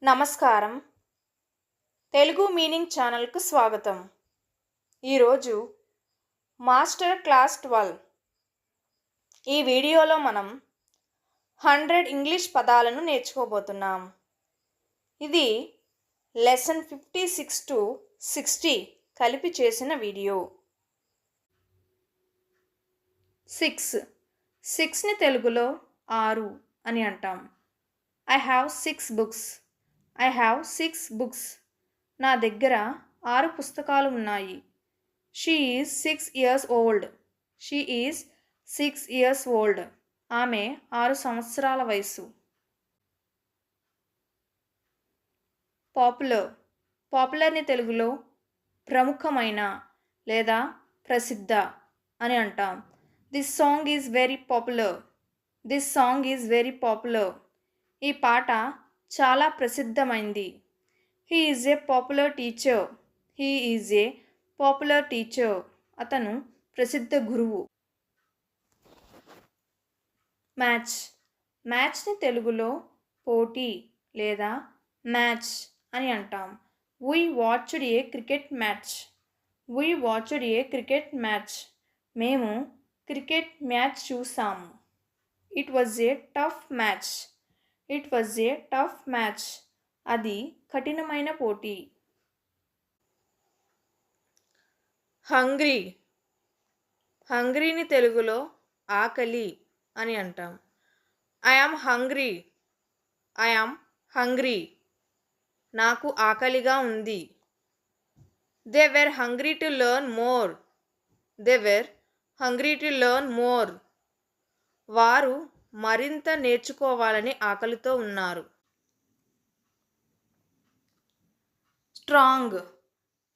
నమస్కారం. తెలుగు మీనింగ్ ఛానల్కు స్వాగతం. ఈరోజు మాస్టర్ క్లాస్ 12. ఈ వీడియోలో మనం 100 ఇంగ్లీష్ పదాలను నేర్చుకోబోతున్నాం. ఇది లెసన్ 56 to 60 కలిపి చేసిన వీడియో. 6ని తెలుగులో 6 అని అంటాం. I have 6 books. I have 6 books. నా దగ్గర 6 పుస్తకాలు ఉన్నాయి. She is 6 years old. She is 6 years old. ఆమె 6 సంవత్సరాల వయసు. పాపులర్. పాపులర్ని తెలుగులో ప్రముఖమైన లేదా ప్రసిద్ధ అని అంటాం. This song is very popular. This song is very popular. ఈ పాట చాలా ప్రసిద్ధమైంది. He is a popular teacher. He is a popular teacher. అతను ప్రసిద్ధ గురువు. మ్యాచ్. మ్యాచ్ని తెలుగులో పోటీ లేదా మ్యాచ్ అని అంటాం. We watched a cricket match. We watched a cricket match. మేము క్రికెట్ మ్యాచ్ చూసాము. It was a tough match. It was a tough match. అది కఠినమైన పోటీ. హంగ్రీ. హంగ్రీని తెలుగులో ఆకలి అని అంటాం. I am hungry. I am hungry. నాకు ఆకలిగా ఉంది. They were hungry to learn more. They were hungry to learn more. వారు మరింత నేర్చుకోవాలని ఆకలితో ఉన్నారు. స్ట్రాంగ్.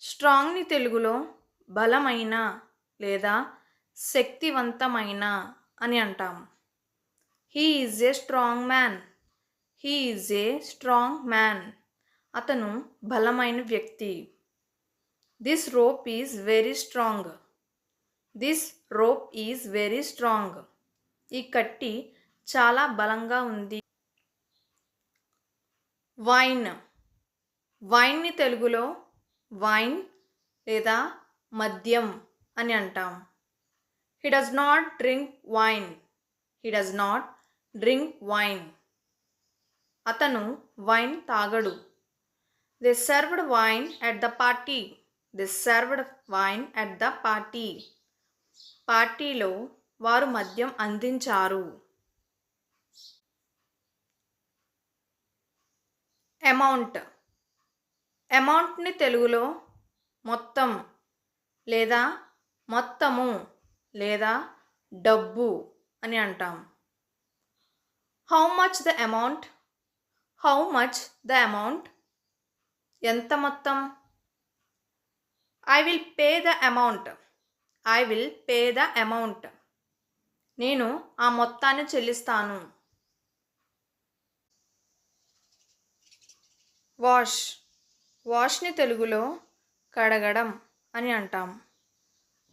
స్ట్రాంగ్ని తెలుగులో బలమైన లేదా శక్తివంతమైన అని అంటాం. He is a strong man. He is a strong man. అతను బలమైన వ్యక్తి. This rope is very strong. This rope is very strong. ఈ కట్టి చాలా బలంగా ఉంది. వైన్. వైన్ని తెలుగులో వైన్ లేదా మద్యం అని అంటాం. He does not drink wine. He does not drink wine. అతను వైన్ తాగడు. They served wine at the party. They served wine at the party. పార్టీలో వారు మద్యం అందించారు. అమౌంట్. అమౌంట్ని తెలుగులో మొత్తం లేదా మొత్తము లేదా డబ్బు అని అంటాం. How much the amount. How much the amount. ఎంత మొత్తం. I will pay the amount. I will pay the amount. నేను ఆ మొత్తాన్ని చెల్లిస్తాను. వాష్. వాష్ని తెలుగులో కడగడం అని అంటాం.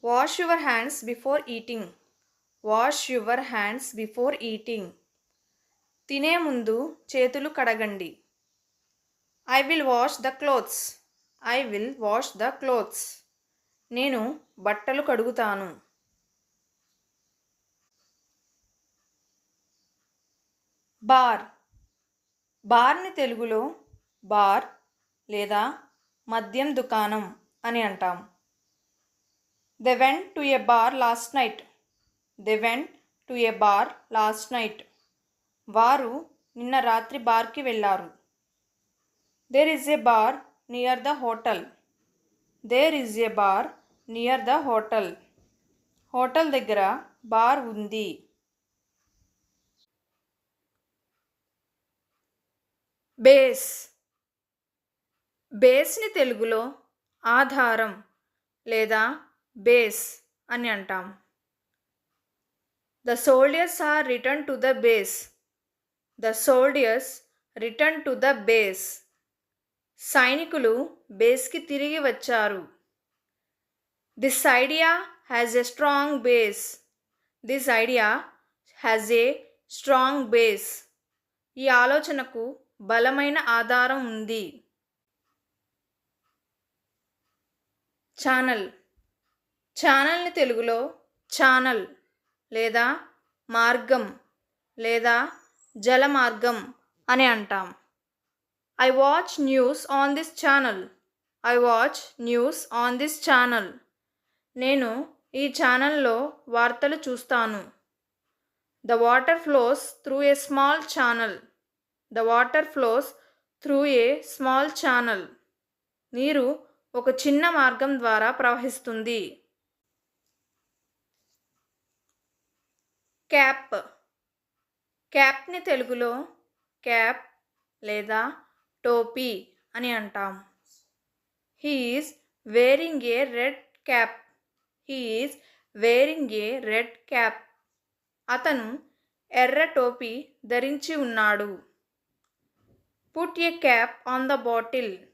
Wash your hands before eating. Wash your hands before eating. తినే ముందు చేతులు కడగండి. I will wash the clothes. I will wash the clothes. నేను బట్టలు కడుగుతాను. బార్. బార్ని తెలుగులో బార్ లేదా మద్యం దుకాణం అని అంటాం. They went to a bar last night. They went to a bar last night. వారు నిన్న రాత్రి బార్కి వెళ్ళారు. There is a bar near the hotel. There is a bar near the hotel. Hotel దగ్గర బార్ ఉంది. బేస్. బేస్ని తెలుగులో ఆధారం లేదా బేస్ అని అంటాం. The soldiers are return to the base. The soldiers return to the base. సైనికులు బేస్కి తిరిగి వచ్చారు. This idea has a strong base. This idea has a strong base. ఈ ఆలోచనకు బలమైన ఆధారం ఉంది. ఛానల్. ఛానల్ని తెలుగులో ఛానల్ లేదా మార్గం లేదా జలమార్గం అని అంటాం. I watch news on this channel. I watch news on this channel. నేను ఈ ఛానల్లో వార్తలు చూస్తాను. The water flows through a small channel. The water flows through a small channel. నీరు ఒక చిన్న మార్గం ద్వారా ప్రవహిస్తుంది. క్యాప్. క్యాప్ని తెలుగులో క్యాప్ లేదా టోపీ అని అంటాం. He is wearing a red cap. He is wearing a red cap. అతను ఎర్ర టోపీ ధరించి ఉన్నాడు. Put a cap on the bottle.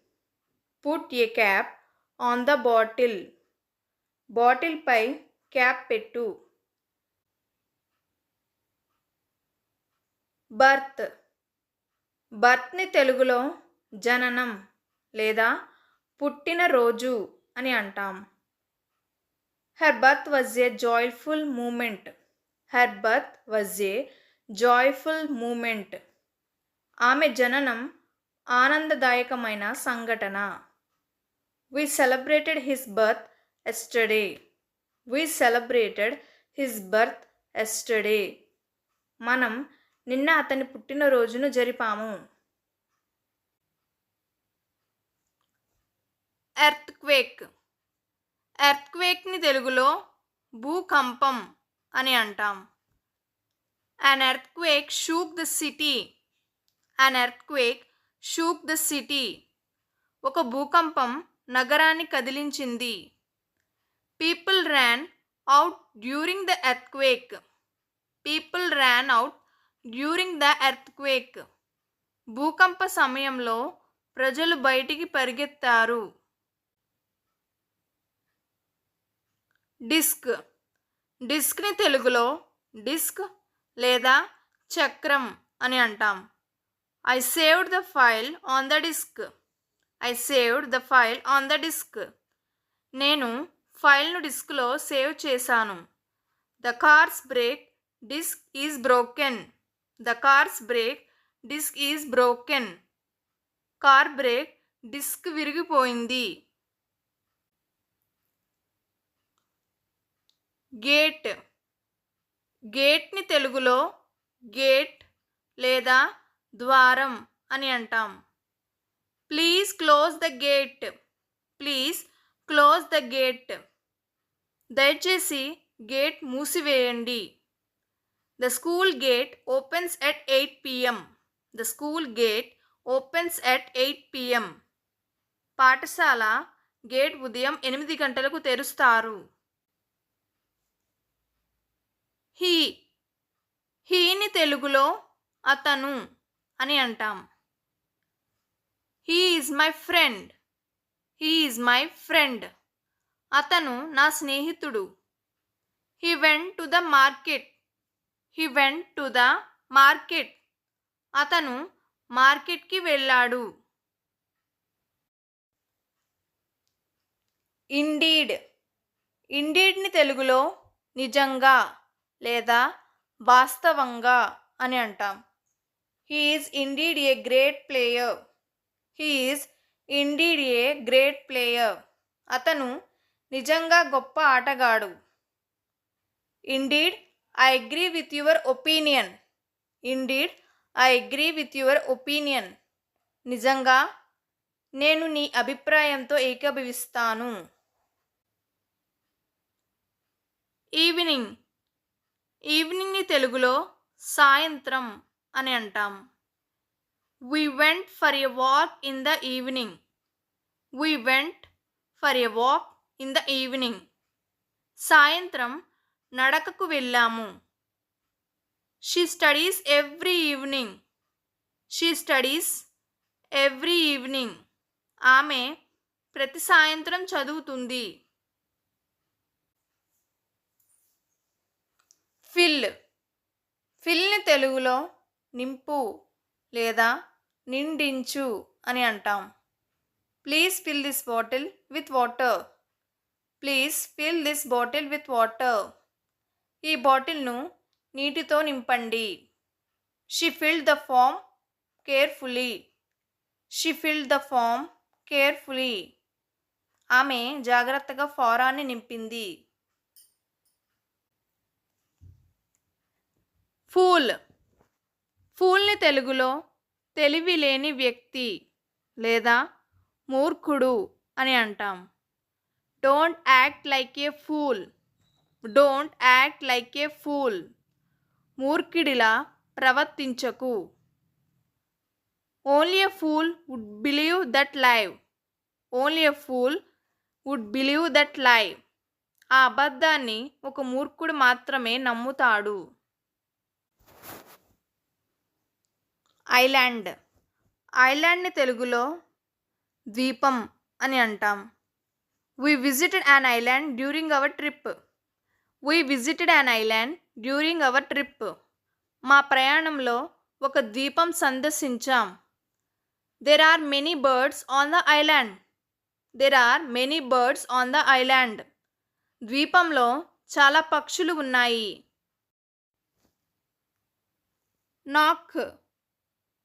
Put a cap on the bottle. బాటిల్పై క్యాప్ పెట్టు. బర్త్. బర్త్ని తెలుగులో జననం లేదా పుట్టినరోజు అని అంటాం. Her birth was a joyful moment. Her birth was a joyful moment. ఆమె జననం ఆనందదాయకమైన సంఘటన. We celebrated his birth yesterday. We celebrated his birth yesterday. మనం నిన్న అతని పుట్టినరోజును జరిపాము. ఎర్త్క్వేక్. ఎర్త్క్వేక్ని తెలుగులో భూకంపం అని అంటాం. An earthquake shook the city. An earthquake shook the city. ఒక భూకంపం నగరాన్ని కదిలించింది. People ran out during the earthquake. People ran out during the earthquake. భూకంప సమయంలో ప్రజలు బయటికి పరిగెత్తారు. డిస్క్. డిస్క్ని తెలుగులో డిస్క్ లేదా చక్రం అని అంటాం. I saved the file on the disk. I saved the file on the disk. నేను ఫైల్ను డిస్క్లో సేవ్ చేశాను. The car's brake disk is broken. The car's brake disk is broken. Car brake disk విరిగిపోయింది. Gate. గేట్ని తెలుగులో gate లేదా ద్వారం అని అంటాం. Please close the gate. Please close the gate. దయచేసి గేట్ మూసివేయండి. The school gate opens at 8 PM. The school gate opens at 8 PM. పాఠశాల గేట్ ఉదయం 8 గంటలకు తెరుస్తారు. హీ. హీని తెలుగులో అతను అని అంటాం. He is my friend. He is my friend. అతను నా స్నేహితుడు. He went to the market. He went to the market. అతను మార్కెట్కి వెళ్ళాడు. ఇండీడ్. ఇండీడ్ని తెలుగులో నిజంగా లేదా వాస్తవంగా అని అంటాం. He is indeed a great player. He is indeed a great player. అతను నిజంగా గొప్ప ఆటగాడు. Indeed I agree with your opinion. Indeed I agree with your opinion. నిజంగా నేను నీ అభిప్రాయంతో ఏకీభవిస్తాను. ఈవినింగ్. ఈవినింగ్ని తెలుగులో సాయంత్రం అని అంటాం. We went for a walk in the evening. We went for a walk in the evening. సాయంత్రం నడకకు వెళ్ళాము. She studies every evening. She studies every evening. ఆమె ప్రతి సాయంత్రం చదువుతుంది. ఫిల్. ఫిల్ని తెలుగులో నింపు లేదా నిండించు అని అంటాం. Please fill this bottle with water. Please fill this bottle with water. ఈ బాటిల్ను నీటితో నింపండి. She filled the form carefully. She filled the form carefully. ఆమె జాగ్రత్తగా ఫారాన్ని నింపింది. ఫూల్. ఫూల్ని తెలుగులో తెలివి లేని వ్యక్తి లేదా మూర్ఖుడు అని అంటాం. Don't act like a fool. Don't act like a fool. మూర్ఖుడిలా ప్రవర్తించకు. Only a fool would believe that lie. Only a fool would believe that lie. ఆ అబద్ధాన్ని ఒక మూర్ఖుడు మాత్రమే నమ్ముతాడు. ఐలాండ్. ఐలాండ్ని తెలుగులో ద్వీపం అని అంటాం. We visited an island during our trip. We visited an island during our trip. మా ప్రయాణంలో ఒక ద్వీపం సందర్శించాం. There are many birds on the island. There are many birds on the island. ద్వీపంలో చాలా పక్షులు ఉన్నాయి. నాక్.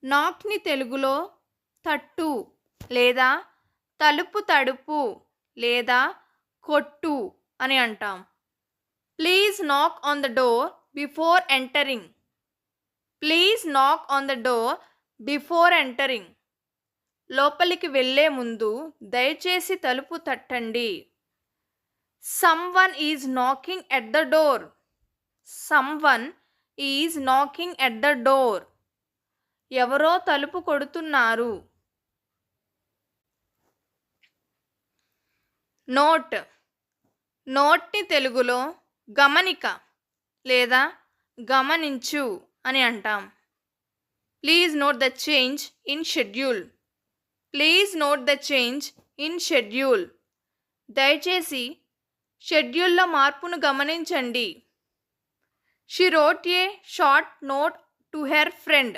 నాక్ని తెలుగులో తట్టు లేదా తలుపు తడుపు లేదా కొట్టు అని అంటాం. Please knock on the door before entering. Please knock on the door before entering. లోపలికి వెళ్ళే ముందు దయచేసి తలుపు తట్టండి. Someone is knocking at the door. Someone is knocking at the door. ఎవరో తలుపు కొడుతున్నారు. నోట్. నోట్ని తెలుగులో గమనిక లేదా గమనించు అని అంటాం. Please note the change in schedule. Please note the change in schedule. దయచేసి షెడ్యూల్లో మార్పును గమనించండి. She wrote a short note to her friend.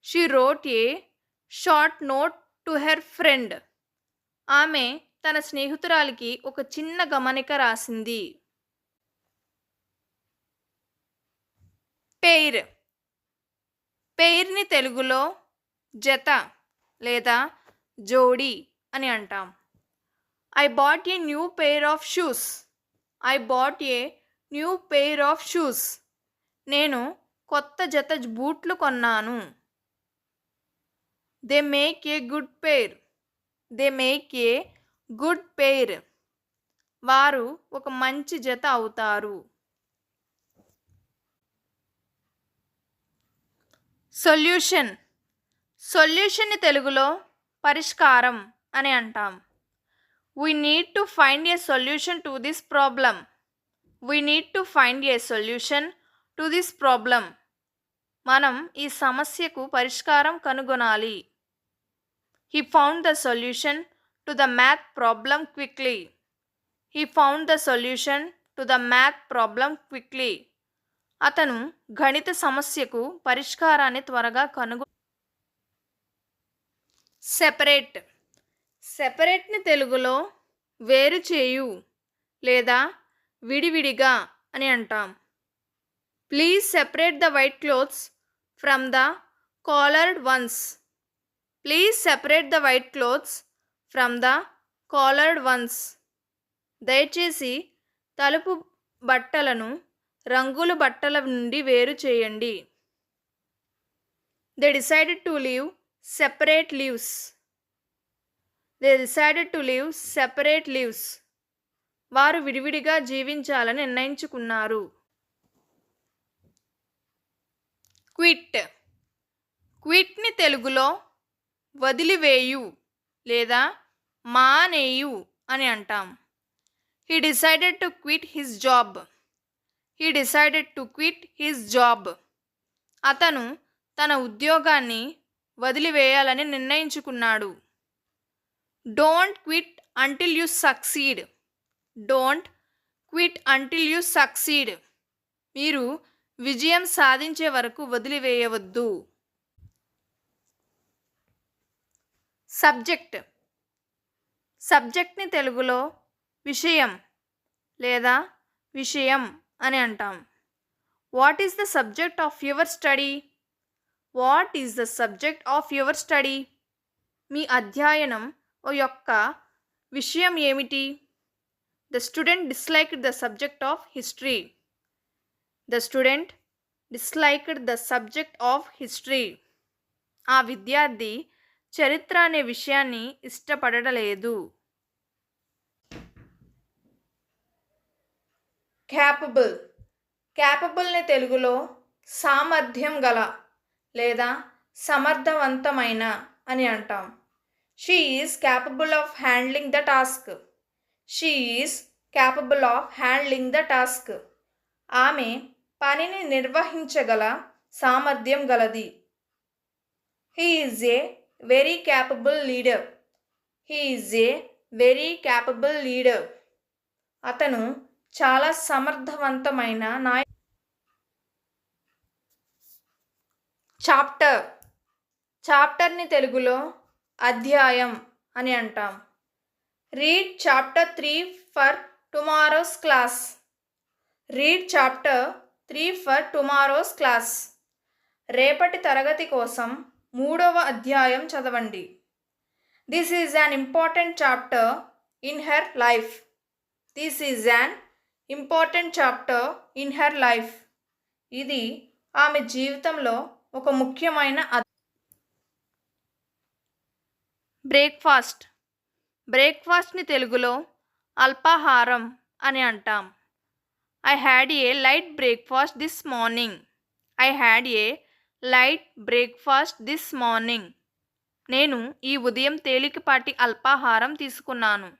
She wrote a short note to her friend. ఆమె తన స్నేహితురాలికి ఒక చిన్న గమనిక రాసింది. పెయిర్. పెయిర్ని తెలుగులో జత లేదా జోడి అని అంటాం. I bought a new pair of shoes. I bought a new pair of shoes. నేను కొత్త జత బూట్లు కొన్నాను. They make a good pair. They make a good pair. వారు ఒక మంచి జత అవుతారు. సొల్యూషన్. సొల్యూషన్ని తెలుగులో పరిష్కారం అని అంటాం. We need to find a solution to this problem. We need to find a solution to this problem. మనం ఈ సమస్యకు పరిష్కారం కనుగొనాలి. He found the solution to the math problem quickly. He found the solution to the math problem quickly. అతను గణిత సమస్యకు పరిష్కారాన్ని త్వరగా సెపరేట్. సెపరేట్ని తెలుగులో వేరు చేయు లేదా విడివిడిగా అని అంటాం. Please separate the white clothes from the collared once. Please separate the white clothes from the collared once. దయచేసి తలుపు బట్టలను రంగుల బట్టల నుండి వేరు చేయండి. They decided to leave separate leaves. They decided to leave separate leaves. వారు విడివిడిగా జీవించాలని నిర్ణయించుకున్నారు. క్విట్. క్విట్ని తెలుగులో వదిలివేయు లేదా మానేయు అని అంటాం. He decided to quit his job. He decided to quit his job. అతను తన ఉద్యోగాన్ని వదిలివేయాలని నిర్ణయించుకున్నాడు. Don't quit until you succeed. Don't quit until you succeed. మీరు విజయం సాధించే వరకు వదిలివేయవద్దు. సబ్జెక్ట్. సబ్జెక్ట్ని తెలుగులో విషయం లేదా విషయం అని అంటాం. What is the subject of your study? What is the subject of your study? మీ అధ్యయనం యొక్క విషయం ఏమిటి? The student disliked the subject of history. The student disliked the subject of history. ఆ విద్యార్థి చరిత్ర అనే విషయాన్ని ఇష్టపడలేదు. క్యాపబుల్. క్యాపబుల్ని తెలుగులో సామర్థ్యం గల లేదా సమర్థవంతమైన అని అంటాం. She is capable of handling the task. She is capable of handling the task. ఆమె పనిని నిర్వహించగల సామర్థ్యం గలది. He is a very capable leader. He is a very capable leader. అతను చాలా సమర్థవంతమైన చాప్టర్. చాప్టర్ని తెలుగులో అధ్యాయం అని అంటాం. Read chapter 3 for tomorrow's class. Read chapter 3 for tomorrow's class. రేపటి తరగతి కోసం 3వ అధ్యాయం చదవండి. This is an important chapter in her life. This is an important chapter in her life. ఇది ఆమె జీవితంలో ఒక ముఖ్యమైన బ్రేక్ఫాస్ట్. బ్రేక్ఫాస్ట్ని తెలుగులో అల్పాహారం అని అంటాం. I had a light breakfast this morning. I had a light breakfast this morning. నేను ఈ ఉదయం తేలికపాటి అల్పాహారం తీసుకున్నాను.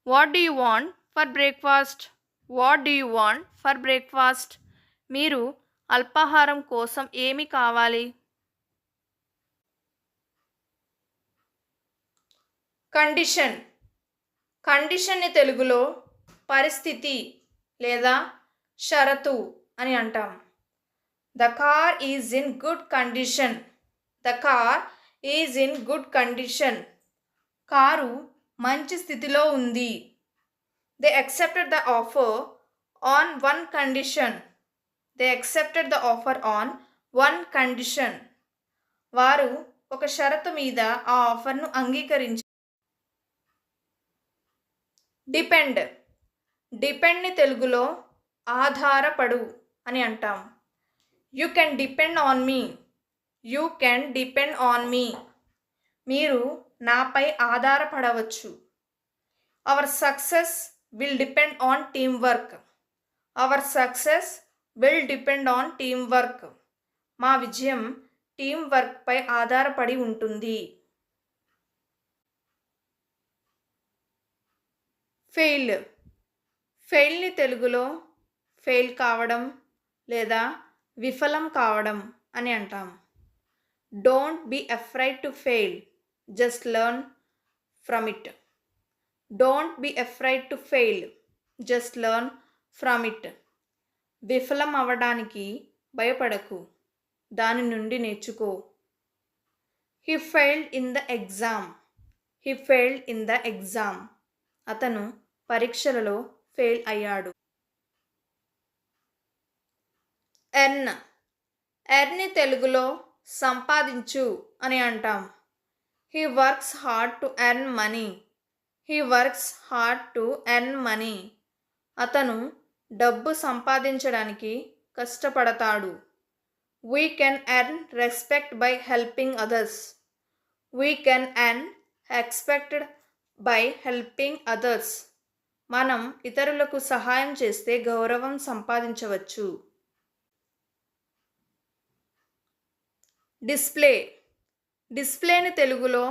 What do you want for breakfast? What do you want for breakfast? మీరు అల్పాహారం కోసం ఏమి కావాలి? కండిషన్. కండిషన్ని తెలుగులో పరిస్థితి లేదా షరతు అని అంటాం. The car is in good condition. The car is in good condition. Car మంచి స్థితిలో ఉంది. They accepted the offer on one condition. They accepted the offer on one condition. వారు ఒక షరతు మీద ఆ ఆఫర్ను అంగీకరించారు. డిపెండ్. డిపెండ్ని తెలుగులో ఆధారపడు అని అంటాం. You can depend on me. You can depend on me. మీరు నాపై ఆధారపడవచ్చు. Our success will depend on teamwork. Our success will depend on teamwork. మా విజయం టీం వర్క్పై ఆధారపడి ఉంటుంది. ఫెయిల్. ఫెయిల్ని తెలుగులో ఫెయిల్ కావడం లేదా విఫలం కావడం అని అంటాం. Don't be afraid to fail. Just learn from it. Don't be afraid to fail. Just learn from it. విఫలం అవ్వడానికి భయపడకు, దాని నుండి నేర్చుకో. He failed in the exam. He failed in the exam. అతను పరీక్షలలో ఫెయిల్ అయ్యాడు. ఎర్న్. ఎర్న్ని తెలుగులో సంపాదించు అని అంటాం. He works hard to earn money. He works hard to earn money. అతను డబ్బు సంపాదించడానికి కష్టపడతాడు. We can earn respect by helping others. We can earn respect by helping others. మనం ఇతరులకు సహాయం చేస్తే గౌరవం సంపాదించవచ్చు. డిస్ప్లే. డిస్ప్లేని తెలుగులో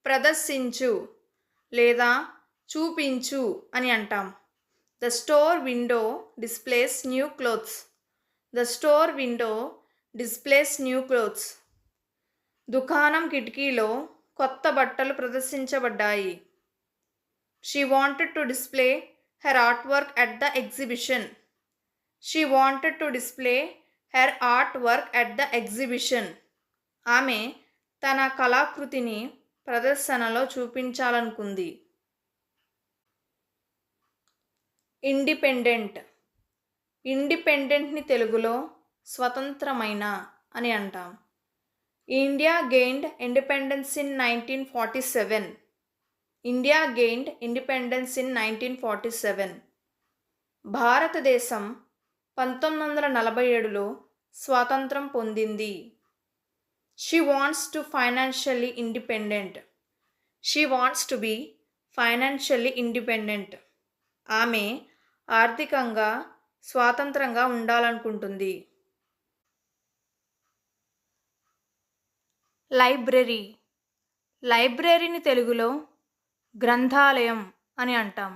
ప్రదర్శించు లేదా చూపించు అని అంటాం. The store window displays new clothes. The store window displays new clothes. దుకాణం కిటికీలో కొత్త బట్టలు ప్రదర్శించబడ్డాయి. She wanted to display her art work at the exhibition. She wanted to display her art work at the exhibition. ఆమె తన కళాకృతిని ప్రదర్శనలో చూపించాలనుకుంది. Independent. ఇండిపెండెంట్ని తెలుగులో స్వతంత్రమైన అని అంటాం. India gained independence in 1947. India gained independence in 1947. భారతదేశం 1947లో స్వాతంత్రం పొందింది. She wants to financially independent. She wants to be financially independent. ఆమె ఆర్థికంగా స్వాతంత్రంగా ఉండాలనుకుంటుంది. లైబ్రరీ. లైబ్రరీని తెలుగులో గ్రంథాలయం అని అంటాం.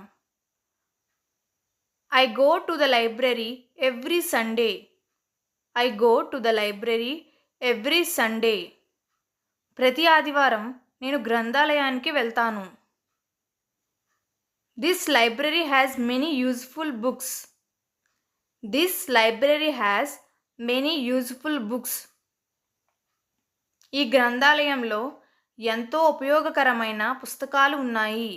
I go to the library every Sunday. I go to the library every Sunday. ప్రతి ఆదివారం నేను గ్రంథాలయానికి వెళ్తాను. This library has many useful books. This library has many useful books. ఈ గ్రంథాలయంలో ఎంతో ఉపయోగకరమైన పుస్తకాలు ఉన్నాయి.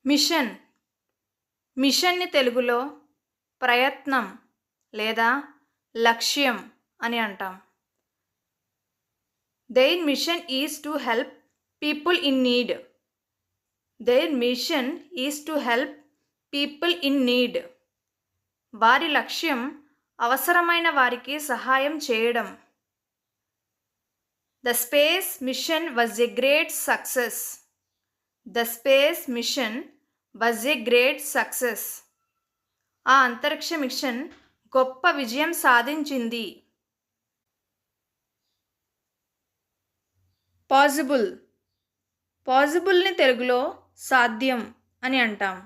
మిషన్. మిషన్ని తెలుగులో ప్రయత్నం లేదా లక్ష్యం అని అంటాం. Their mission is to help people in need. Their mission is to help people in need. వారి లక్ష్యం అవసరమైన వారికి సహాయం చేయడం. The space mission was a great success. The space mission was a great success. ఆ అంతరిక్ష మిషన్ గొప్ప విజయం సాధించింది. పాజిబుల్. పాజిబుల్ని తెలుగులో సాధ్యం అని అంటాం.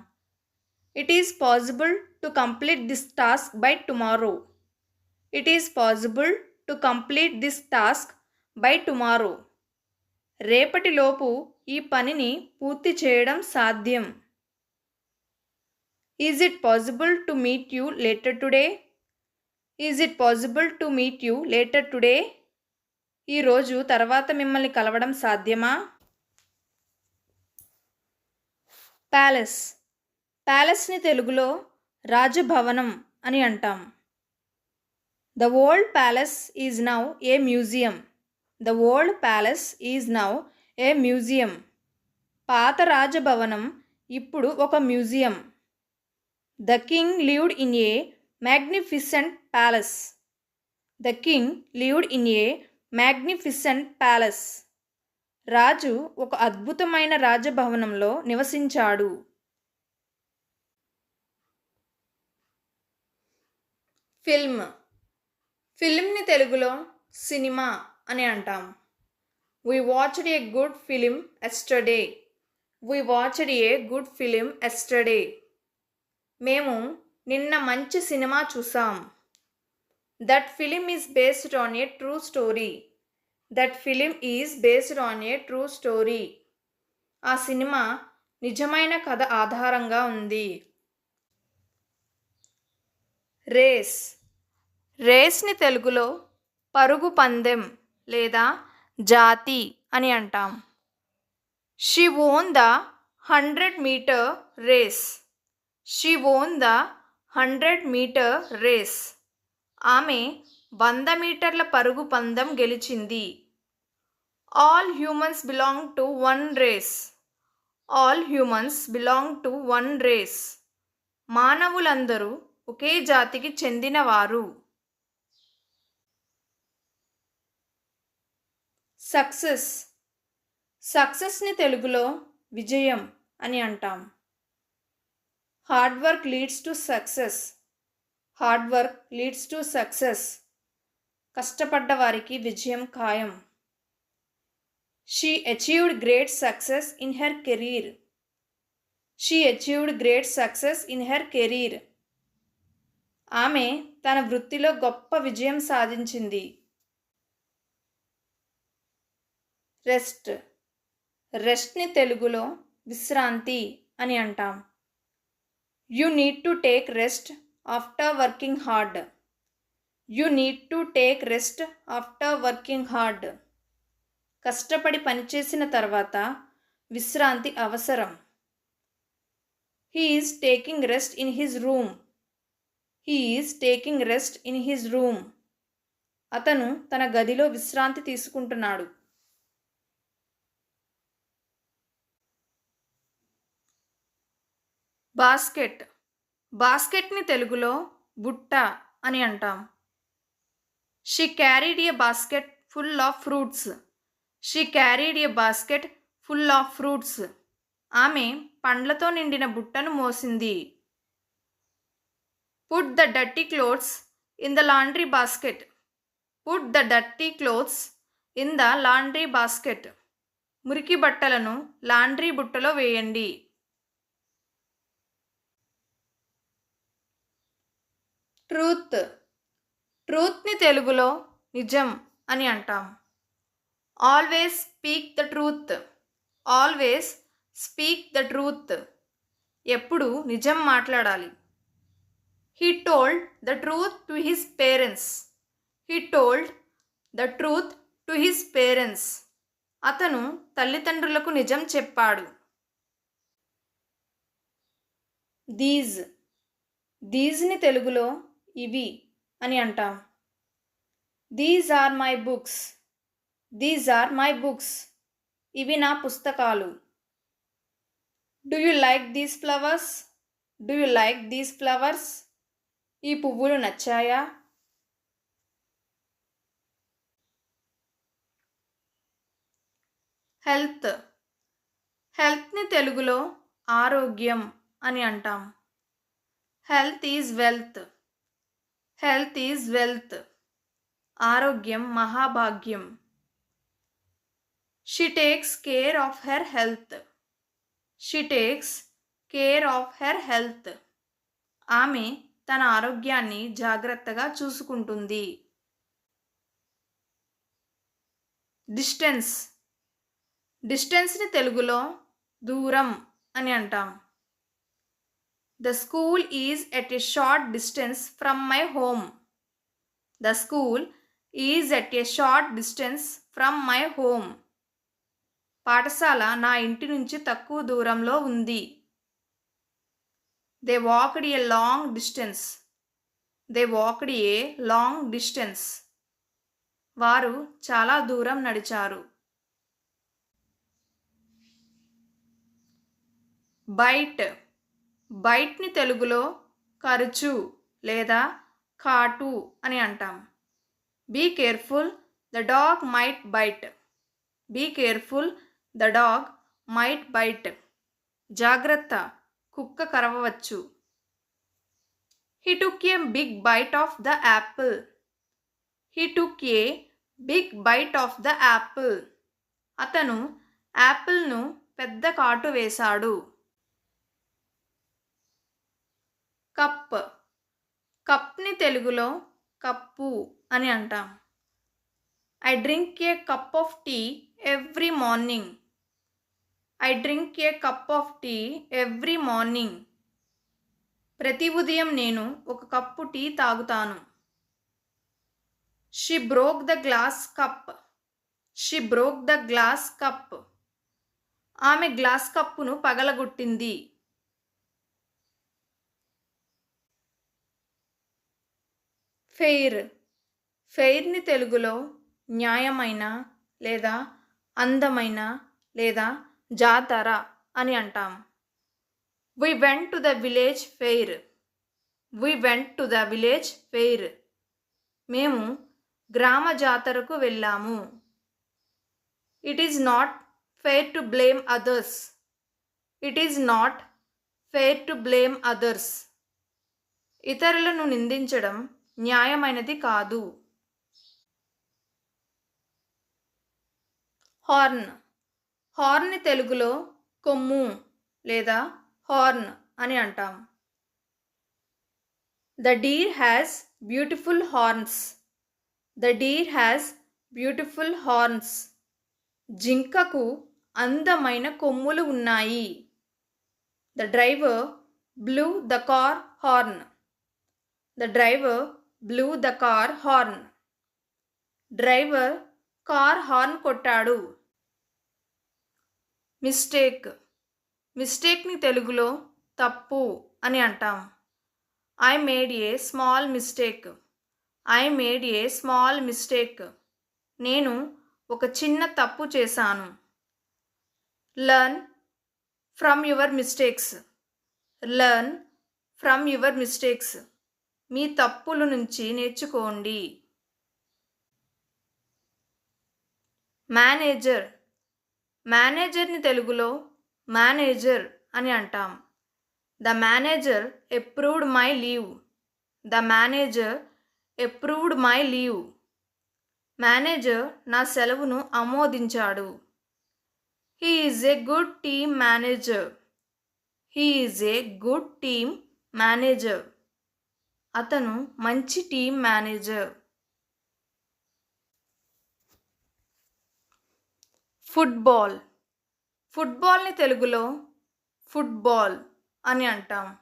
It is possible to complete this task by tomorrow. It is possible to complete this task by tomorrow. రేపటిలోపు ఈ పనిని పూర్తి చేయడం సాధ్యం. Is it possible to meet you later today? Is it possible to meet you later today? ఈరోజు తర్వాత మిమ్మల్ని కలవడం సాధ్యమా? ప్యాలెస్. ప్యాలెస్ని తెలుగులో రాజభవనం అని అంటాం. The old palace is now a museum. The old palace is now a museum. పాత రాజభవనం ఇప్పుడు ఒక museum. The king lived in a magnificent palace. The king lived in a magnificent palace. రాజు ఒక అద్భుతమైన రాజభవనంలో నివసించాడు. ఫిల్మ్. ఫిల్మ్ని తెలుగులో సినిమా అని అంటాం. We watched a good film yesterday. We watched a good film yesterday. మేము నిన్న మంచి సినిమా చూసాం. That film is based on a true story. That film is based on a true story. ఆ cinema నిజమైన కథ ఆధారంగా ఉంది. రేస్. రేస్ని తెలుగులో పరుగు పందెం లేదా జాతి అని అంటాం. She won the 100-meter race. She won the 100-meter race. ఆమె 100 మీటర్ల పరుగు పందెం గెలిచింది. All humans belong to one race. All humans belong to one race. మానవులందరూ ఒకే జాతికి చెందినవారు. సక్సెస్. సక్సెస్ని తెలుగులో విజయం అని అంటాం. Hard work leads to success. Hard work leads to success. కష్టపడ్డ వారికి విజయం ఖాయం. She achieved great success in her career. She achieved great success in her career. ఆమె తన వృత్తిలో గొప్ప విజయం సాధించింది. రెస్ట్. రెస్ట్ని తెలుగులో విశ్రాంతి అని అంటాం. You need to take rest after working hard. You need to take rest after working hard. కష్టపడి పనిచేసిన తర్వాత విశ్రాంతి అవసరం. He is taking rest in his room. He is taking rest in his room. అతను తన గదిలో విశ్రాంతి తీసుకుంటున్నాడు. బాస్కెట్. బాస్కెట్ని తెలుగులో బుట్ట అని అంటాం. She carried a basket full of fruits. She carried a basket full of fruits. ఆమె పండ్లతో నిండిన బుట్టను మోసింది. Put the dirty clothes in the laundry basket. Put the dirty clothes in the laundry basket. మురికి బట్టలను లాండ్రీ బుట్టలో వేయండి. Truth. ట్రూత్ని తెలుగులో నిజం అని అంటాం. Always speak the truth. Always speak the truth. ఎప్పుడు నిజం మాట్లాడాలి. He told the truth to his parents. He told the truth to his parents. అతను తల్లిదండ్రులకు నిజం చెప్పాడు. దీస్. దీస్ని తెలుగులో ఇవి అని అంటాం. These are my books. These are my books. ఇవి నా పుస్తకాలు. Do you like these flowers. Do you like these flowers. ఈ పువ్వులు నచ్చాయా. హెల్త్. హెల్త్ని తెలుగులో ఆరోగ్యం అని అంటాం. Health is wealth. Health is wealth. ఆరోగ్యం మహాభాగ్యం. She takes care of her health. She takes care of her health. ఆమె తన ఆరోగ్యాన్ని జాగ్రత్తగా చూసుకుంటుంది. డిస్టెన్స్. డిస్టెన్స్ని తెలుగులో దూరం అని అంటాం. The school is at a short distance from my home. The school is at a short distance from my home. పాఠశాల నా ఇంటి నుంచి తక్కువ దూరంలో ఉంది. They walked a long distance. They walked a long distance. వారు చాలా దూరం నడిచారు. బైట్. బైట్ని తెలుగులో ఖర్చు లేదా కాటు అని అంటాం. Be careful the dog might bite. Be careful the dog might bite. జాగ్రత్త, కుక్క కరవవచ్చు. He took a big bite of the apple. He took a big bite of the apple. అతను యాపిల్ను పెద్ద కాటు వేశాడు. కప్. కప్ని తెలుగులో కప్పు అని అంటాం. I drink a cup of tea every morning. I drink a cup of tea every morning. ప్రతి ఉదయం నేను ఒక కప్పు టీ తాగుతాను. She broke the glass cup. She broke the glass cup. ఆమె గ్లాస్ కప్పును పగలగొట్టింది. ఫెయిర్. ఫెయిర్ని తెలుగులో న్యాయమైన లేదా అందమైన లేదా జాతర అని అంటాం. We went to the village fair. We went to the village fair. మేము గ్రామ జాతరకు వెళ్ళాము. It is not fair to blame others. It is not fair to blame others. ఇతరులను నిందించడం న్యాయమైనది కాదు. హార్న్. హార్న్ని తెలుగులో కొమ్ము లేదా హార్న్ అని అంటాం. The deer has beautiful horns. The deer has beautiful horns. జింకకు అందమైన కొమ్ములు ఉన్నాయి. The driver blew the car horn. The driver blew the car horn. డ్రైవర్ కార్ హార్న్ కొట్టాడు. మిస్టేక్. మిస్టేక్ని తెలుగులో తప్పు అని అంటాం. I made a small mistake. I made a small mistake. నేను ఒక చిన్న తప్పు చేశాను. Learn from your mistakes. Learn from your mistakes. మీ తప్పుల నుంచి నేర్చుకోండి. మేనేజర్. మేనేజర్ని తెలుగులో మేనేజర్ అని అంటాం. The manager approved my leave. The manager approved my leave. Manager నా సెలవును ఆమోదించాడు. He is a good team manager. He is a good team manager. అతను మంచి టీమ్ మేనేజర్. ఫుట్బాల్. ఫుట్బాల్ని తెలుగులో ఫుట్బాల్ అని అంటాం.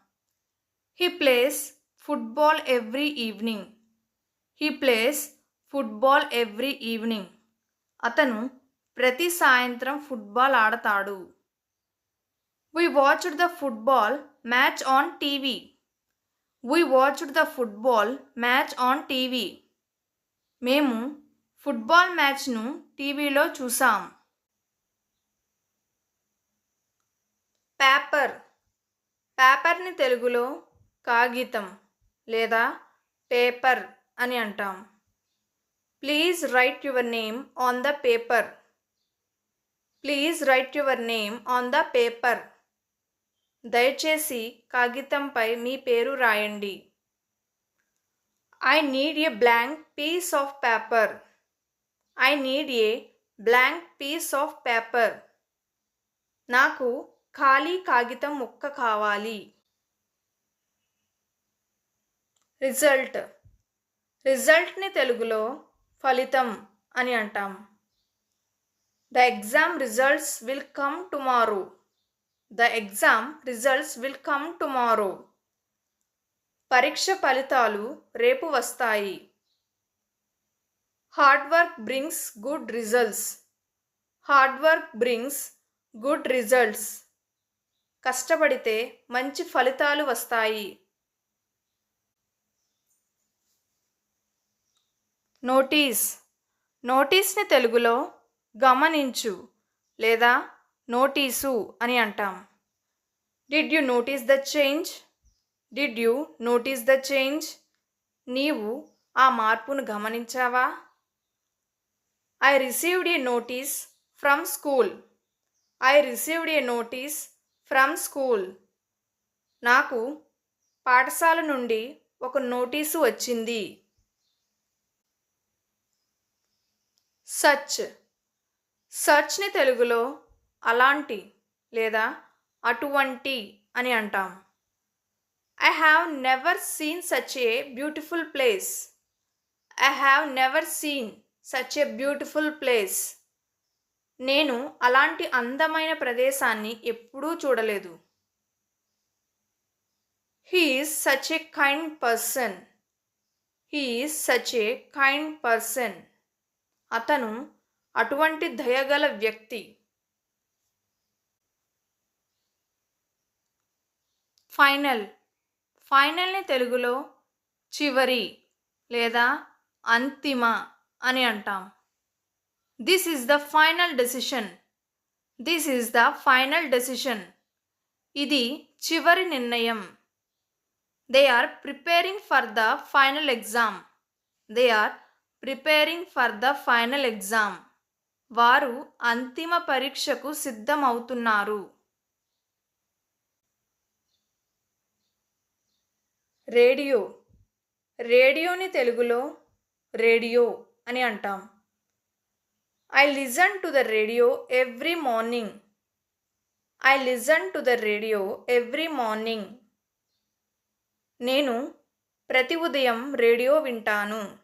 He plays football every evening. He plays football every evening. అతను ప్రతి సాయంత్రం ఫుట్బాల్ ఆడతాడు. We watched the football match on TV. We watched the football match on TV. మేము ఫుట్బాల్ మ్యాచ్ను టీవీలో చూసాం. పేపర్. పేపర్ని తెలుగులో కాగితం లేదా పేపర్ అని అంటాం. Please write your name on the paper. Please write your name on the paper. దయచేసి కాగితంపై మీ పేరు రాయండి. I need a blank piece of paper. I need a blank piece of paper. నాకు ఖాళీ కాగితం ముక్క కావాలి. రిజల్ట్. రిజల్ట్ని తెలుగులో ఫలితం అని అంటాం. The exam results will come tomorrow. The exam results will come tomorrow. పరీక్ష ఫలితాలు రేపు వస్తాయి. Hard work brings good results. Hard work brings good results. కష్టపడితే మంచి ఫలితాలు వస్తాయి. నోటీస్. నోటీస్ని తెలుగులో గమనించు లేదా నోటీసు అని అంటాం. Did you notice the change? Did you notice the change? నీవు ఆ మార్పును గమనించావా? I received a notice from school. I received a notice from school. నాకు పాఠశాల నుండి ఒక నోటీసు వచ్చింది. సచ్. సచ్ని తెలుగులో అలాంటి లేదా అటువంటి అని అంటాం. I have never seen such a beautiful place. I have never seen such a beautiful place. నేను అలాంటి అందమైన ప్రదేశాన్ని ఎప్పుడూ చూడలేదు. He is such a kind person. He is such a kind person. అతను అటువంటి దయగల వ్యక్తి. ఫైనల్. ఫైనల్ని తెలుగులో చివరి లేదా అంతిమ అని అంటాం. This is the final decision. This is the final decision. ఇది చివరి నిర్ణయం. They are preparing for the final exam. They are preparing for the final exam. వారు అంతిమ పరీక్షకు సిద్ధమవుతున్నారు. రేడియో. రేడియోని తెలుగులో రేడియో అని అంటాం. I listen to the radio every morning. I listen to the radio every morning. నేను ప్రతి ఉదయం రేడియో వింటాను.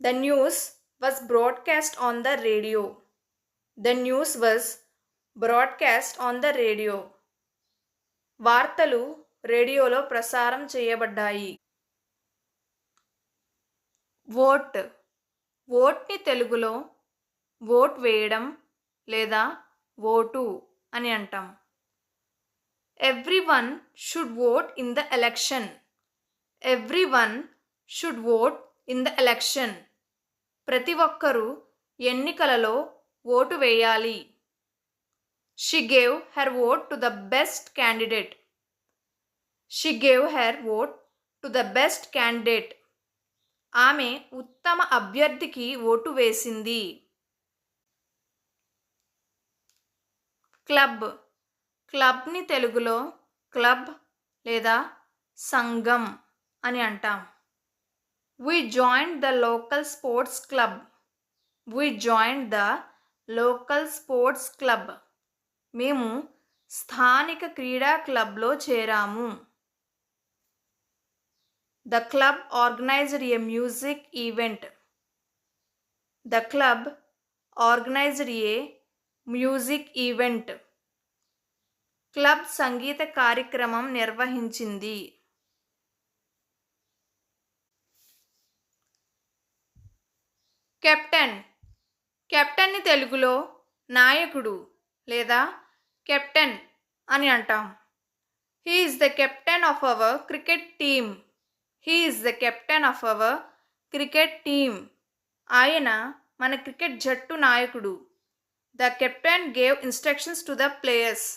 The news was broadcast on the radio. The news was broadcast on the radio. వార్తలు రేడియోలో ప్రసారం చేయబడ్డాయి. ఓట్. ఓట్ని తెలుగులో ఓట్ వేయడం లేదా ఓటు అని అంటాం. Everyone should vote in the election. Everyone should vote in the election. ప్రతి ఒక్కరూ ఎన్నికలలో ఓటు వేయాలి. She gave her vote to the best candidate. She gave her vote to the best candidate. ఆమె ఉత్తమ అభ్యర్థికి ఓటు వేసింది. క్లబ్. క్లబ్ని తెలుగులో club లేదా సంఘం అని అంటాం. We joined the local sports club. We joined the local sports club. మేము స్థానిక క్రీడా క్లబ్లో చేరాము. The club organized a music event. The club organized a music event. Club సంగీత కార్యక్రమం నిర్వహించింది. కెప్టెన్. కెప్టెన్ని తెలుగులో నాయకుడు లేదా కెప్టెన్ అని అంటాం. He is the captain of our cricket team. He is the captain of our cricket team. ఆయన మన క్రికెట్ జట్టు నాయకుడు. The captain gave instructions to the players.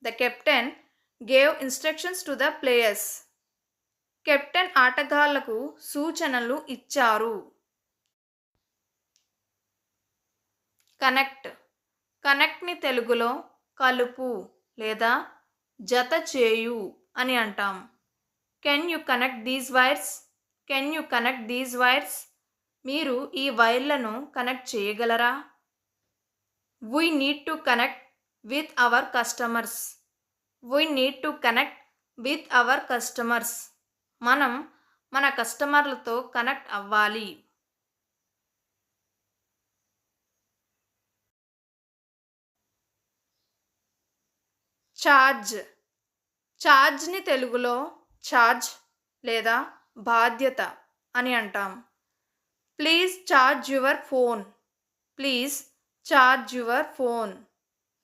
The captain gave instructions to the players. Captain ఆటగాళ్లకు సూచనలు ఇచ్చారు. Connect. కనెక్ట్ని తెలుగులో కలుపు లేదా జత చేయు అని అంటాం. Can you connect these wires? Can you connect these wires? మీరు ఈ వైర్లను కనెక్ట్ చేయగలరా? We need to connect with our customers. We need to connect with our customers. మనం మన కస్టమర్లతో కనెక్ట్ అవ్వాలి. ఛార్జ్. ఛార్జ్ని తెలుగులో ఛార్జ్ లేదా బాధ్యత అని అంటాం. Please charge your phone. Please charge your phone.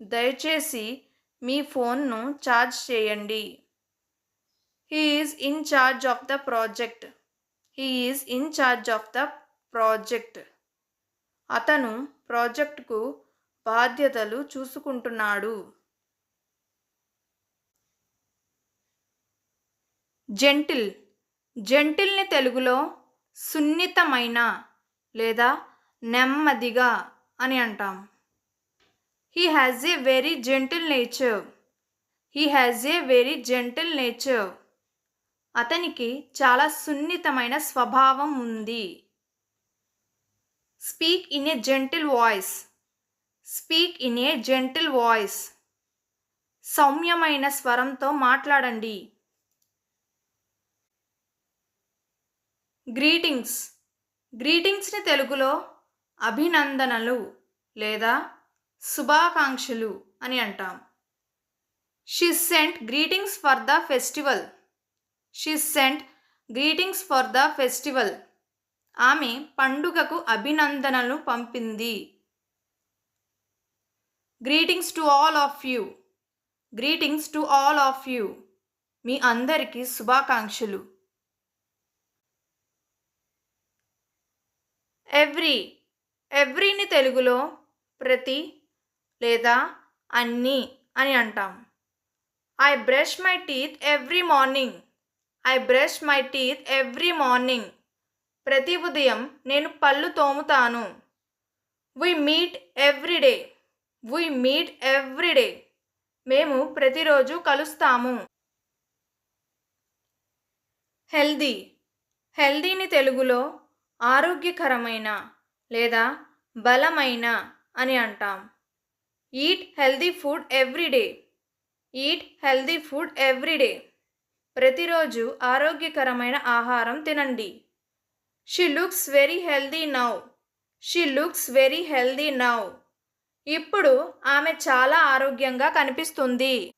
దయచేసి మీ ఫోన్ను ఛార్జ్ చేయండి. He is in charge of the project. He is in charge of the project. అతను ప్రాజెక్టుకు బాధ్యతలు చూసుకుంటున్నాడు. జెంటిల్. జెంటిల్ని తెలుగులో సున్నితమైన లేదా నెమ్మదిగా అని అంటాం. He has a very gentle nature. He has a very gentle nature. అతనికి చాలా సున్నితమైన స్వభావం ఉంది. Speak in a gentle voice. Speak in a gentle voice. సౌమ్యమైన స్వరంతో మాట్లాడండి. గ్రీటింగ్స్. గ్రీటింగ్స్ని తెలుగులో అభినందనలు లేదా శుభాకాంక్షలు అని అంటాం. She sent greetings for the festival. She sent greetings for the festival. ఆమె పండుగకు అభినందనలు పంపింది. Greetings to all of you. Greetings to all of you. మీ అందరికీ శుభాకాంక్షలు. ఎవ్రీ. ఎవ్రీని తెలుగులో ప్రతి లేదా అన్ని అని అంటాం. I brush my teeth every morning. I brush my teeth every morning. ప్రతి ఉదయం నేను పళ్ళు తోముతాను. We meet every day. We meet every day. మేము ప్రతిరోజు కలుస్తాము. హెల్దీ. హెల్దీని తెలుగులో ఆరోగ్యకరమైన లేదా బలమైన అని అంటాం. Eat healthy food every day. Eat healthy food every day. ప్రతిరోజు ఆరోగ్యకరమైన ఆహారం తినండి. She looks very healthy now. She looks very healthy now. ఇప్పుడు ఆమె చాలా ఆరోగ్యంగా కనిపిస్తుంది.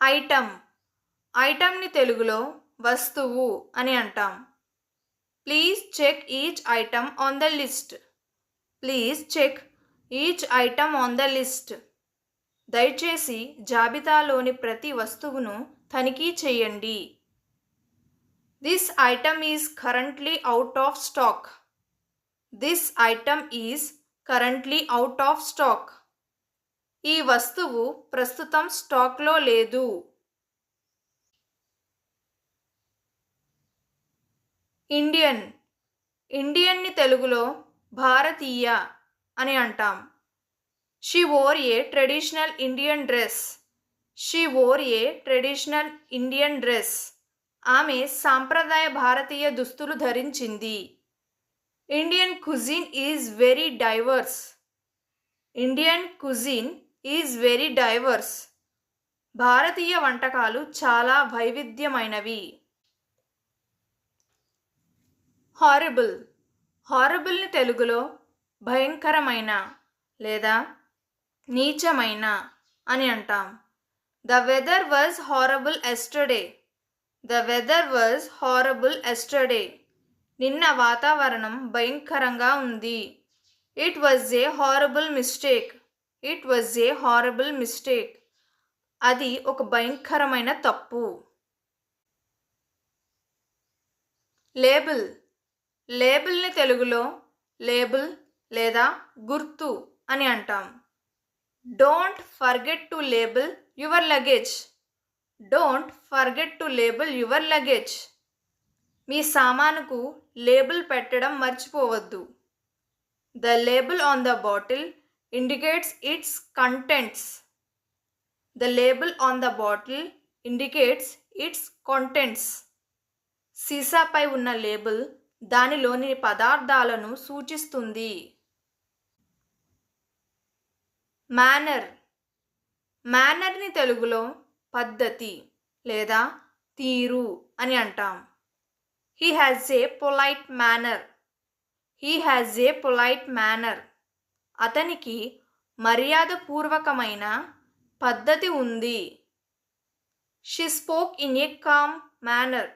ఐటమ్. ఐటమ్ని తెలుగులో వస్తువు అని అంటాం. Please check each item on the list. Please check each item on the list. దయచేసి జాబితాలోని ప్రతి వస్తువును తనిఖీ చేయండి. This item is currently out of stock. This item is currently out of stock. ఈ వస్తువు ప్రస్తుతం స్టాక్లో లేదు. ఇండియన్. ఇండియన్ని తెలుగులో భారతీయ అని అంటాం. She wore a traditional Indian dress. She wore a traditional Indian dress. ఆమె సాంప్రదాయ భారతీయ దుస్తులు ధరించింది. Indian cuisine is very diverse. Indian cuisine is very diverse. భారతీయ వంటకాలు చాలా వైవిధ్యమైనవి. హారబుల్. హారబుల్ని తెలుగులో భయంకరమైన లేదా నీచమైన అని అంటాం. The weather was horrible yesterday. The weather was horrible yesterday. నిన్న వాతావరణం భయంకరంగా ఉంది. It was a horrible mistake. It was a horrible mistake. అది ఒక భయంకరమైన తప్పు. లేబుల్. లేబుల్ని తెలుగులో లేబుల్ లేదా గుర్తు అని అంటాం. Don't forget to label your luggage. Don't forget to label your luggage. మీ సామానుకు లేబుల్ పెట్టడం మర్చిపోవద్దు. The label on the bottle indicates its contents. The label on the bottle indicates its contents. సీసాపై ఉన్న లేబుల్ దానిలోని పదార్థాలను సూచిస్తుంది. మేనర్. మేనర్ని తెలుగులో పద్ధతి లేదా తీరు అని అంటాం. He has a polite manner. He has a polite manner. అతనికి మర్యాదపూర్వకమైన పద్ధతి ఉంది. She spoke in a calm manner.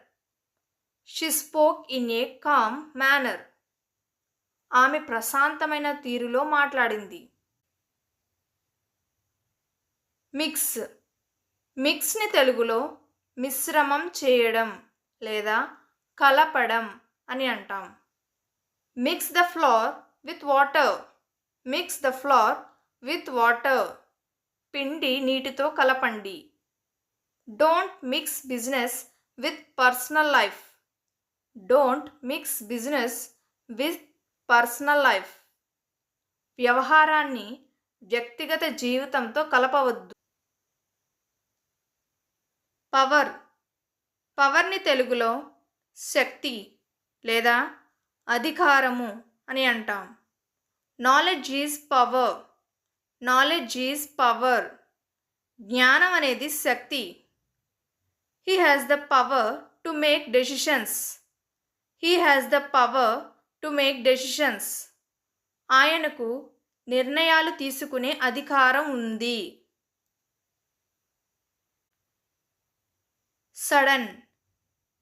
She spoke in a calm manner. ఆమె ప్రశాంతమైన తీరులో మాట్లాడింది. మిక్స్. మిక్స్ని తెలుగులో మిశ్రమం చేయడం లేదా కలపడం అని అంటాం. Mix the floor with water. Mix the floor with water. పిండి నీటితో కలపండి. Don't mix business with personal life. Don't mix business with personal life. వ్యవహారాన్ని వ్యక్తిగత జీవితంతో కలపవద్దు. పవర్. పవర్ని తెలుగులో శక్తి లేదా అధికారము అని అంటాం. Knowledge is power. Knowledge is power. జ్ఞానం అనేది శక్తి. He has the power to make decisions. He has the power to make decisions. ఆయనకు నిర్ణయాలు తీసుకునే అధికారం ఉంది. సడన్.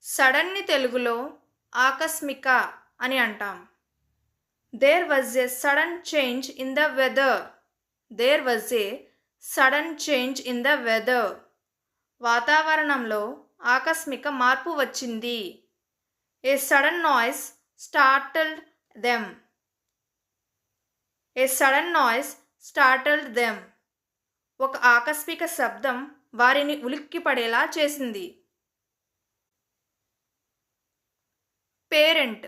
సడన్ని తెలుగులో ఆకస్మిక అని అంటాం. There was a sudden change in the weather. There was a sudden change in the weather. వాతావరణంలో ఆకస్మిక మార్పు వచ్చింది. A sudden noise startled them. A sudden noise startled them. ఒక ఆకస్మిక శబ్దం వారిని ఉలిక్కిపడేలా చేసింది. పేరెంట్.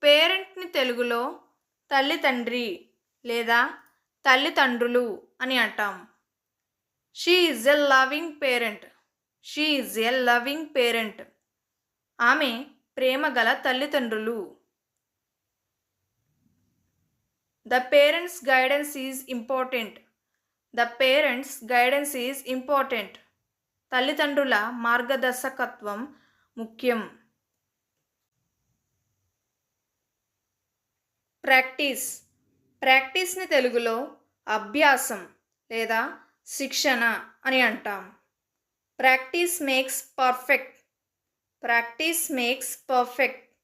పేరెంట్ని తెలుగులో తల్లిదండ్రి లేదా తల్లిదండ్రులు అని అంటాం. She is a loving parent. She is a loving parent. ఆమె ప్రేమగల తల్లిదండ్రులు. The parents guidance is important. The parents guidance is important. తల్లిదండ్రుల మార్గదర్శకత్వం ముఖ్యం. ప్రాక్టీస్. ప్రాక్టీస్ని తెలుగులో అభ్యాసం లేదా శిక్షణ అని అంటాం. Practice makes perfect. Practice makes perfect.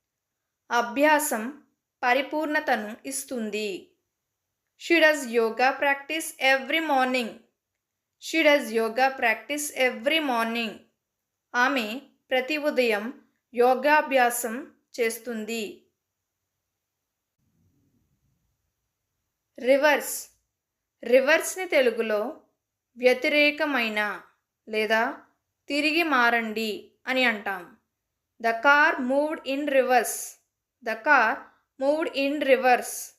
అభ్యాసం పరిపూర్ణతను ఇస్తుంది. She does yoga practice every morning. She does yoga practice every morning. ఆమె ప్రతి ఉదయం యోగాభ్యాసం చేస్తుంది. రివర్స్. రివర్స్ని తెలుగులో వ్యతిరేకమైన లేదా తిరిగి మారండి అని అంటాం. The car moved in reverse. The car moved in reverse.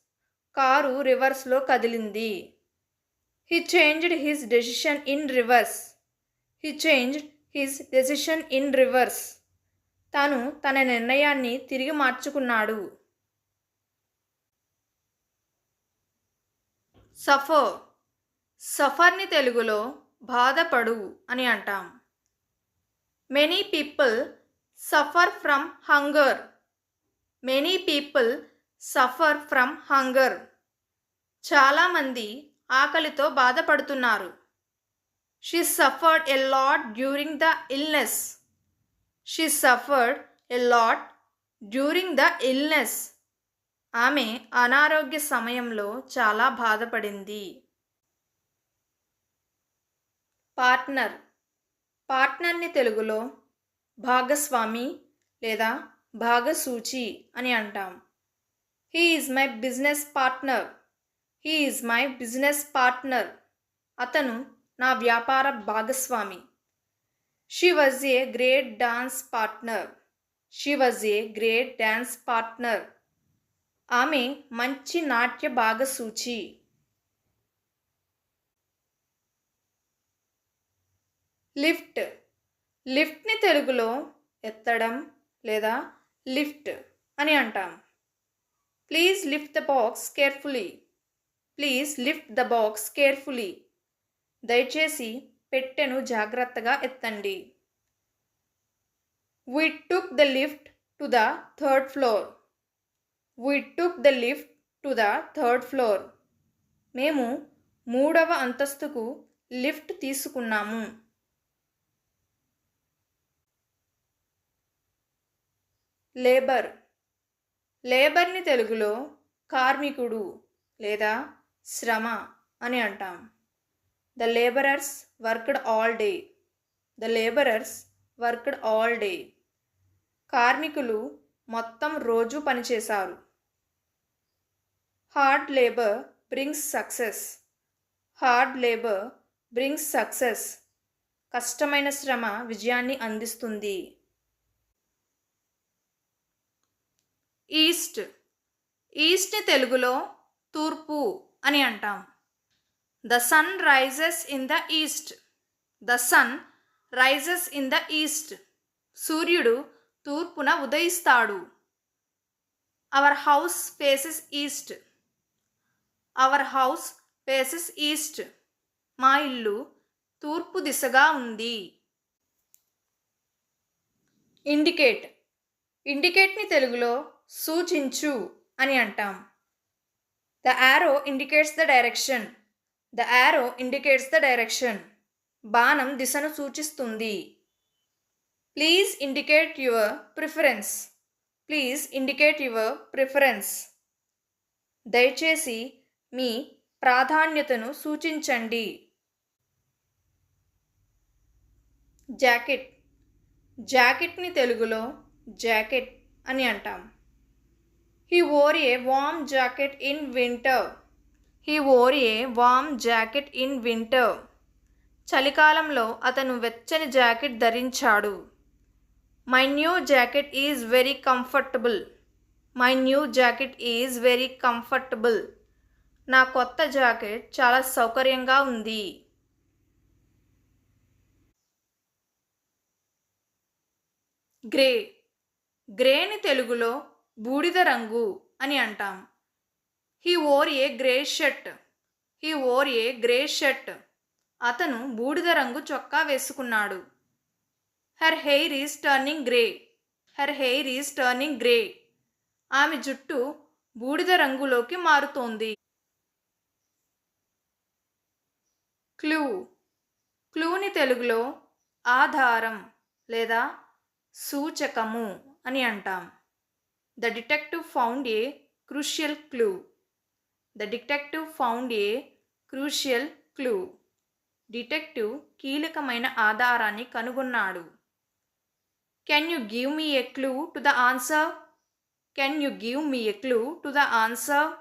Car రివర్స్లో కదిలింది. He changed his decision in reverse. He changed his decision in reverse. తను తన నిర్ణయాన్ని తిరిగి మార్చుకున్నాడు. సఫర్. సఫర్ని తెలుగులో బాధపడు అని అంటాం. Many people suffer from hunger. Many people suffer from hunger. చాలామంది ఆకలితో బాధపడుతున్నారు. She suffered a lot during the illness. She suffered a lot during the illness. ఆమె అనారోగ్య సమయంలో చాలా బాధపడింది. పార్ట్నర్. పార్ట్నర్ని తెలుగులో భాగస్వామి లేదా భాగసూచి అని అంటాం. He is my business partner. He is my business partner. అతను నా వ్యాపార భాగస్వామి. She was a great dance partner. She was a great dance partner. ఆమె మంచి నాట్య భాగసూచి. లిఫ్ట్. లిఫ్ట్ని తెలుగులో ఎత్తడం లేదా లిఫ్ట్ అని అంటాం. Please lift the box carefully. Please lift the box carefully. దయచేసి పెట్టెను జాగ్రత్తగా ఎత్తండి. We took the lift to the third floor. We took the lift to the third floor. మేము 3వ అంతస్తుకు లిఫ్ట్ తీసుకున్నాము. లేబర్. లేబర్ని తెలుగులో కార్మికుడు లేదా శ్రమ అని అంటాం. The labourers worked all day. The labourers worked all day. కార్మికులు మొత్తం రోజు పనిచేశారు. Hard labour brings success. Hard labour brings success. కష్టమైన శ్రమ విజయాన్ని అందిస్తుంది. ఈస్ట్. ఈస్ట్ని తెలుగులో తూర్పు అని అంటాం. The sun rises in the east. The sun rises in the east. సూర్యుడు తూర్పున ఉదయిస్తాడు. Our house faces east. Our house faces east. మా ఇల్లు తూర్పు దిశగా ఉంది. ఇండికేట్. ఇండికేట్ని తెలుగులో సూచించు అని అంటాం. The arrow indicates the direction. The arrow indicates the direction. బాణం దిశను సూచిస్తుంది. Please indicate your preference. Please indicate your preference. దయచేసి మీ ప్రాధాన్యతను సూచించండి. జాకెట్. జాకెట్ని తెలుగులో జాకెట్ అని అంటాం. He wore a warm jacket in winter. He wore a warm jacket in winter. చలికాలంలో అతను వెచ్చని జాకెట్ ధరించాడు. My new jacket is very comfortable. My new jacket is very comfortable. నా కొత్త జాకెట్ చాలా సౌకర్యంగా ఉంది. గ్రే. గ్రేని తెలుగులో బూడిద రంగు అని అంటాం. He wore A grey shirt. He wore A grey shirt. అతను బూడిద రంగు చొక్కా వేసుకున్నాడు. Her hair is turning grey. Her hair is turning grey. ఆమె జుట్టు బూడిద రంగులోకి మారుతోంది. క్లూ. క్లూని తెలుగులో ఆధారం లేదా సూచకము అని అంటాం. The detective found a crucial clue. The detective found a crucial clue. Detective కీలకమైన ఆధారాన్ని కనుగొన్నాడు. Can you give me a clue to the answer? Can you give me a clue to the answer?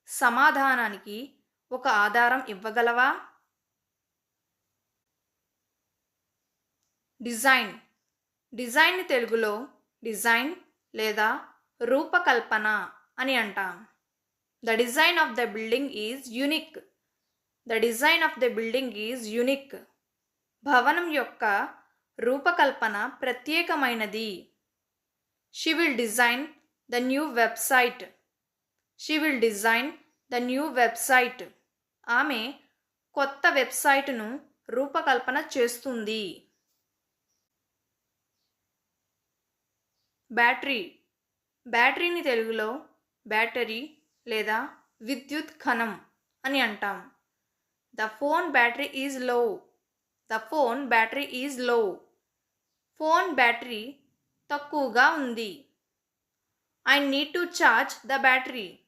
సమాధానానికి ఒక ఆధారం ఇవ్వగలవా? Design. డిజైన్ని తెలుగులో design లేదా రూపకల్పన అని అంటాం. The design of the building is unique. The design of the building is unique. భవనం యొక్క రూపకల్పన ప్రత్యేకమైనది. She will design the new website. She will design the new website. ఆమె కొత్త వెబ్సైటును రూపకల్పన చేస్తుంది. బ్యాటరీ. బ్యాటరీని తెలుగులో బ్యాటరీ లేదా విద్యుత్ కణం అని అంటాం. The phone battery is low. The phone battery is low. Phone battery తక్కువగా ఉంది. I need to charge the battery.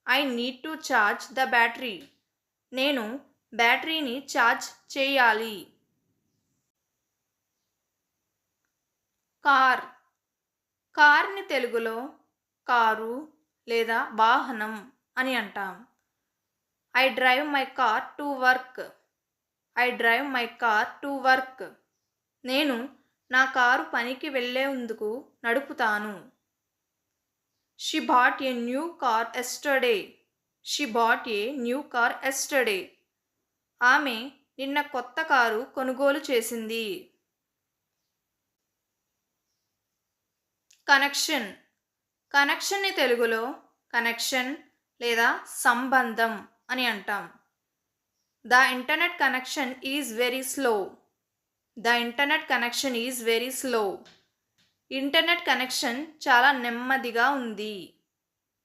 I need to charge the battery. నేను బ్యాటరీని ఛార్జ్ చేయాలి. కార్. కార్ని తెలుగులో కారు లేదా వాహనం అని అంటాం. I drive my car to work. I drive my car to work. నేను నా కారు పనికి వెళ్ళేందుకు నడుపుతాను. She bought a new car yesterday. She bought a new car yesterday. ఆమె నిన్న కొత్త కారు కొనుగోలు చేసింది. కనెక్షన్. కనెక్షన్ని తెలుగులో కనెక్షన్ లేదా సంబంధం అని అంటాం. The internet connection is very slow. The internet connection is very slow. Internet connection చాలా నెమ్మదిగా ఉంది.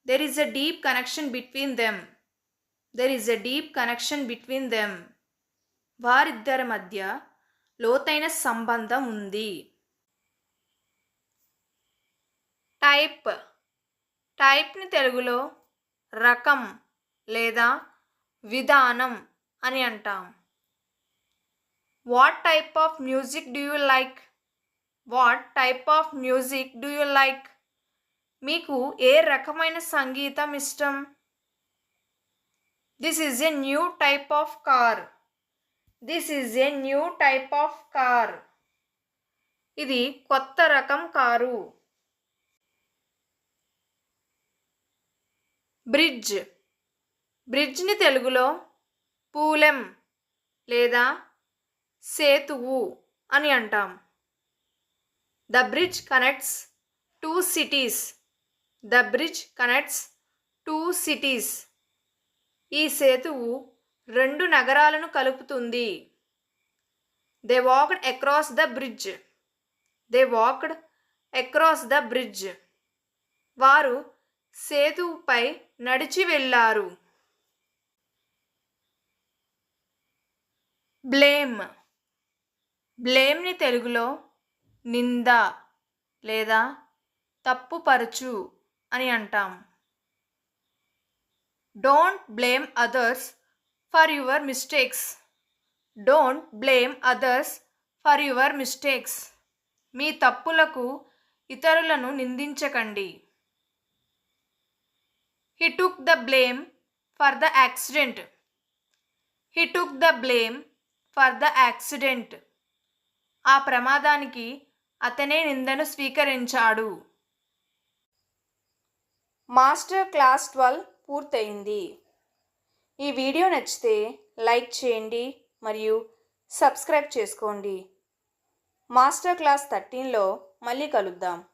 There is a deep connection between them. There is a deep connection between them. వారిద్దరి మధ్య లోతైన సంబంధం ఉంది. టైప్. టైప్ని తెలుగులో రకం లేదా విధానం అని అంటాం. What type of music do you like? What type of music do you like? మీకు ఏ రకమైన సంగీతం ఇష్టం? This is a new type of car. This is a new type of car. ఇది కొత్త రకం కారు. బ్రిడ్జ్. బ్రిడ్జ్ని తెలుగులో పూలెం లేదా సేతువు అని అంటాం. The bridge connects two cities. The bridge connects two cities. ఈ సేతువు రెండు నగరాలను కలుపుతుంది. They walked across the bridge. They walked across the bridge. వారు సేతువుపై నడిచి వెళ్ళారు. బ్లేమ్. బ్లేమ్ని తెలుగులో నింద లేదా తప్పుపరచు అని అంటాం. Don't blame others for your mistakes. Don't blame others for your mistakes. మీ తప్పులకు ఇతరులను నిందించకండి. He took the blame for the accident. He took the blame for the accident. ఆ ప్రమాదానికి అతనే నిందను స్వీకరించాడు. మాస్టర్ క్లాస్ 12 పూర్తయింది. ఈ వీడియో నచ్చితే లైక్ చేయండి మరియు సబ్స్క్రైబ్ చేసుకోండి. మాస్టర్ క్లాస్ 13లో మళ్ళీ కలుద్దాం.